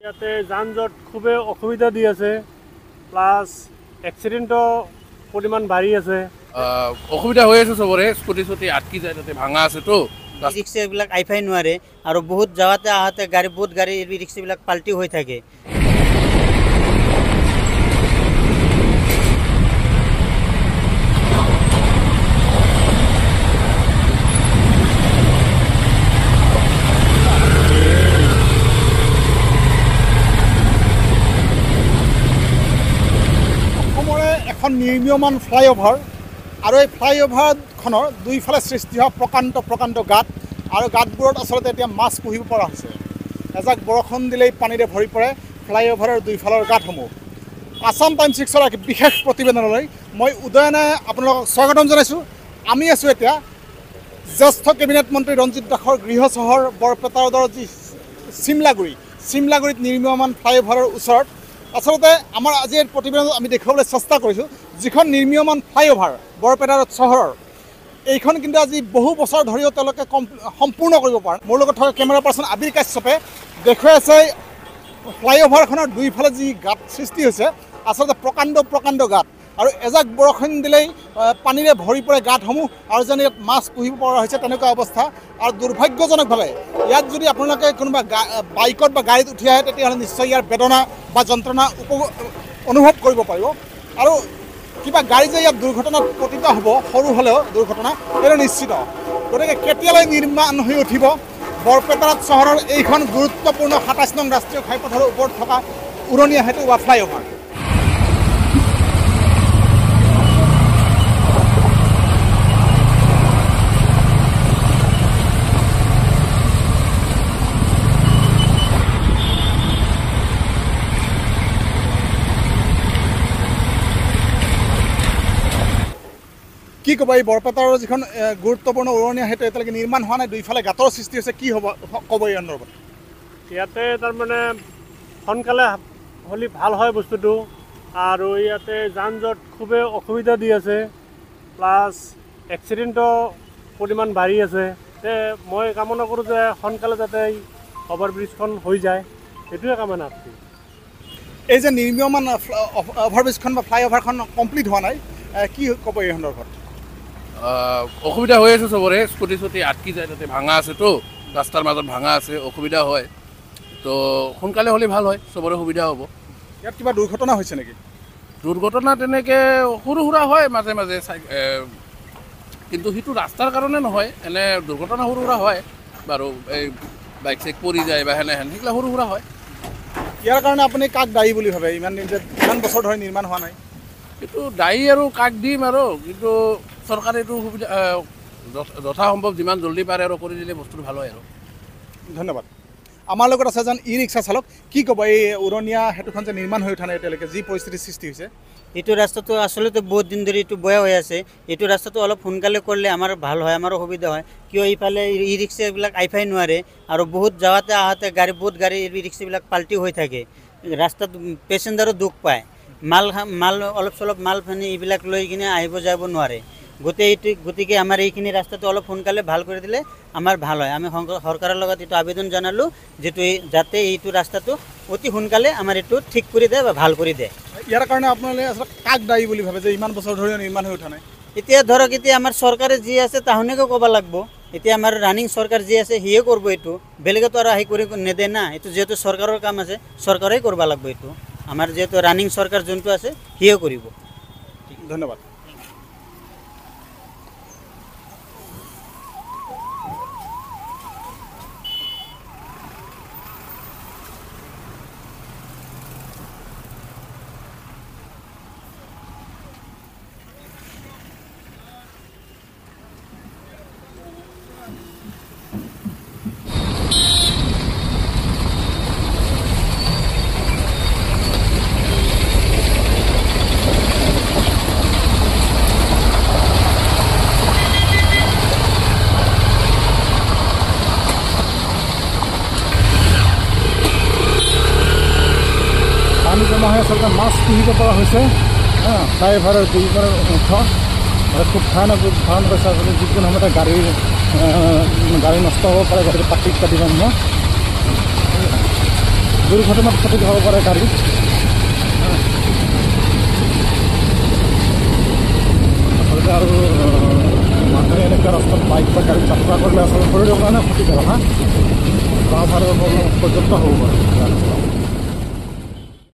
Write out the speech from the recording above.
ইয়াতে যানজট খুবই অসুবিধা দিয়ে আছে, প্লাস এক্সিডেন্টও পৰিমাণ বাঢ়ি আছে। অসুবিধা হৈ আছে চবৰে, স্কুটি চুটি আটকি যায়, তাতে ভাঙা আছেতো। ৰিক্সাবিলাক আইফাই নোৱাৰে আৰু বহুত যাওঁতে আহোঁতে বহুত গাড়ী ৰিক্সাবিলাক পাল্টি হৈ থাকে। এখন নিৰ্মীয়মান ফ্লাইঅভাৰ আৰু এই ফ্লাইঅভাৰখনৰ দুইফালে সৃষ্টি হোৱা প্ৰকাণ্ড গাঁত আৰু গাঁতবোৰত আচলতে এতিয়া মাছ পুহিব পৰা হৈছে। এজাক বৰষুণ দিলেই পানীৰে ভৰি পৰে ফ্লাইঅভাৰৰ দুইফালৰ গাঁতসমূহ। আছাম টাইমছ 6ৰ এক বিশেষ প্ৰতিবেদনলৈ মই উদয়নে আপোনালোকক স্বাগতম জনাইছোঁ। আমি আছোঁ এতিয়া জ্যেষ্ঠ কেবিনেট মন্ত্ৰী ৰঞ্জিত দাসৰ গৃহ চহৰ বৰপেটাৰ যি চিমলাগুৰিত নিৰ্মীয়মান ফ্লাইঅভাৰৰ ওচৰত। আচলতে আমাৰ আজিৰ প্ৰতিবেদনত আমি দেখুৱাবলৈ চেষ্টা কৰিছোঁ যিখন নিৰ্মীয়মান ফ্লাইঅভাৰ বৰপেটা চহৰৰ, এইখন কিন্তু আজি বহু বছৰ ধৰিও তেওঁলোকে সম্পূৰ্ণ কৰিব পাৰে। মোৰ লগত থকা কেমেৰা পাৰ্চন আবিৰ কাশ্যপে দেখুৱাই আছে ফ্লাইঅভাৰখনৰ দুইফালে যি গাঁত সৃষ্টি হৈছে, আচলতে প্ৰকাণ্ড গাঁত আৰু এজাক বৰষুণ দিলেই পানীৰে ভৰি পৰে গাঁতসমূহ আৰু যেন ইয়াত মাছ পুহিব পৰা হৈছে তেনেকুৱা অৱস্থা। আৰু দুৰ্ভাগ্যজনকভাৱে ইয়াত যদি আপোনালোকে কোনোবা বাইকত বা গাড়ীত উঠি আহে তেতিয়াহ'লে নিশ্চয় ইয়াৰ বেদনা বা যন্ত্ৰণা অনুভৱ কৰিব পাৰিব। আৰু কিবা গাড়ী যে ইয়াত দুৰ্ঘটনাত পতিত হ'ব, সৰু হ'লেও দুৰ্ঘটনা, এইটো নিশ্চিত। গতিকে কেতিয়ালৈ নিৰ্মাণ হৈ উঠিব বৰপেটা চহৰৰ এইখন গুৰুত্বপূৰ্ণ ২৭ নং ৰাষ্ট্ৰীয় ঘাইপথৰ ওপৰত থকা উৰণীয়া সেতু বা ফ্লাইঅভাৰ? কি ক'ব, এই বৰপেটাৰ যিখন গুৰুত্বপূৰ্ণ উৰণীয়া সেতু এতিয়ালৈকে নিৰ্মাণ হোৱা নাই, দুইফালে গাঁতৰ সৃষ্টি হৈছে, কি হ'ব ক'ব এই সন্দৰ্ভত? ইয়াতে তাৰমানে সোনকালে হ'লে ভাল হয় বস্তুটো, আৰু ইয়াতে যানজট খুবেই অসুবিধা দি আছে, প্লাছ এক্সিডেণ্টৰ পৰিমাণ বাঢ়ি আছে। মই কামনা কৰোঁ যে সোনকালে যাতে এই অভাৰব্ৰিজখন হৈ যায়, সেইটোৱে কামনা আছে। এই যে নিৰ্মীয়মান অভাৰব্ৰিজখন বা ফ্লাইঅভাৰখন কমপ্লিট হোৱা নাই, কি ক'ব এই সন্দৰ্ভত? অসুবিধা হৈ আছে চবৰে, স্কুটি চুটি আটকি যায়, তাতে ভাঙা আছেতো, ৰাস্তাৰ মাজত ভাঙা আছে, অসুবিধা হয়। তো সোনকালে হ'লে ভাল হয়, চবৰে সুবিধা হ'ব। ইয়াত কিবা দুৰ্ঘটনা হৈছে নেকি? দুৰ্ঘটনা তেনেকৈ সৰু সুৰা হয় মাজে মাজে, কিন্তু সেইটো ৰাস্তাৰ কাৰণে নহয়, এনে দুৰ্ঘটনা সৰু সুৰা হয় বাৰু, এই বাইক চাইক পৰি যায় বা সেনেহেন, সেইবিলাক সৰু সুৰা হয়। ইয়াৰ কাৰণে আপুনি কাক দায়ী বুলি ভাবে? ইমান বছৰ ধৰি নিৰ্মাণ হোৱা নাই, কিন্তু দায়ী আৰু কাক দিম আৰু, কিন্তু চৰকাৰে এইটো সুবিধা যথাসম্ভৱ যিমান জল্দি পাৰে আৰু কৰি দিলে বস্তুটো ভাল হয় আৰু। ধন্যবাদ। আমাৰ লগত আছে এজন ই ৰিক্সা চালক, কি ক'ব এই উৰণীয়া সেতুখন যে নিৰ্মাণ হৈ উঠা নাই এতিয়ালৈকে, যি পৰিস্থিতিৰ সৃষ্টি হৈছে? এইটো ৰাস্তাটো আচলতে বহুত দিন ধৰি এইটো বেয়া হৈ আছে। এইটো ৰাস্তাটো অলপ সোনকালে কৰিলে আমাৰ ভাল হয়, আমাৰো সুবিধা হয়। কিয় এইফালে ই ৰিক্সাবিলাক আইফাই নোৱাৰে আৰু বহুত যাওঁতে আহোঁতে বহুত গাড়ী ৰিক্সাবিলাক পাল্টি হৈ থাকে, ৰাস্তাত পেচেঞ্জাৰো দুখ পায়, মাল অলপ চলপ মাল ফানি এইবিলাক লৈ কিনে আহিব যাব নোৱাৰে। গতিকে আমাৰ এইখিনি ৰাস্তাটো অলপ সোনকালে ভাল কৰি দিলে আমাৰ ভাল হয়। আমি চৰকাৰৰ লগত এইটো আবেদন জনালোঁ যাতে এইটো ৰাস্তাটো অতি সোনকালে আমাৰ এইটো ঠিক কৰি দিয়ে বা ভাল কৰি দিয়ে। ইয়াৰ কাৰণে আপোনালোকে আচলতে কাক দায়ী বুলি ভাবে যে ইমান বছৰ ধৰি নিৰ্মাণ হৈ উঠা নাই? এতিয়া ধৰক এতিয়া আমাৰ চৰকাৰে যি আছে তাহোনেকে ক'ব লাগিব। এতিয়া আমাৰ ৰানিং চৰকাৰ যি আছে সিয়ে কৰিব, এইটো বেলেগেতো আৰু আহি কৰি নেদে না। এইটো যিহেতু চৰকাৰৰ কাম আছে, চৰকাৰেই কৰিব লাগিব। এইটো আমাৰ যিহেতু ৰানিং চৰকাৰ যোনটো আছে সিয়ে কৰিব। ধন্যবাদ। আচলতে মাছ পুহিব পৰা হৈছে ফ্লাইঅভাৰৰ দুইপাৰৰ অংশ, খুব ভয়ানক হৈছে। আচলতে যিকোনো সময়তে গাড়ী নষ্ট হ'ব পাৰে, গাড়ীৰ পাতি কাটিব নহয়। দুৰ্ঘটনাত ক্ষতি হ'ব পাৰে গাড়ী। আচলতে আৰু মানুহে এনেকুৱা ৰাস্তাত বাইক বা গাড়ী যাত্ৰা কৰিলে আচলতে শৰীৰৰ কাৰণে ক্ষতিকাৰক। বা পৰ্যন্ত হ'ব পাৰে।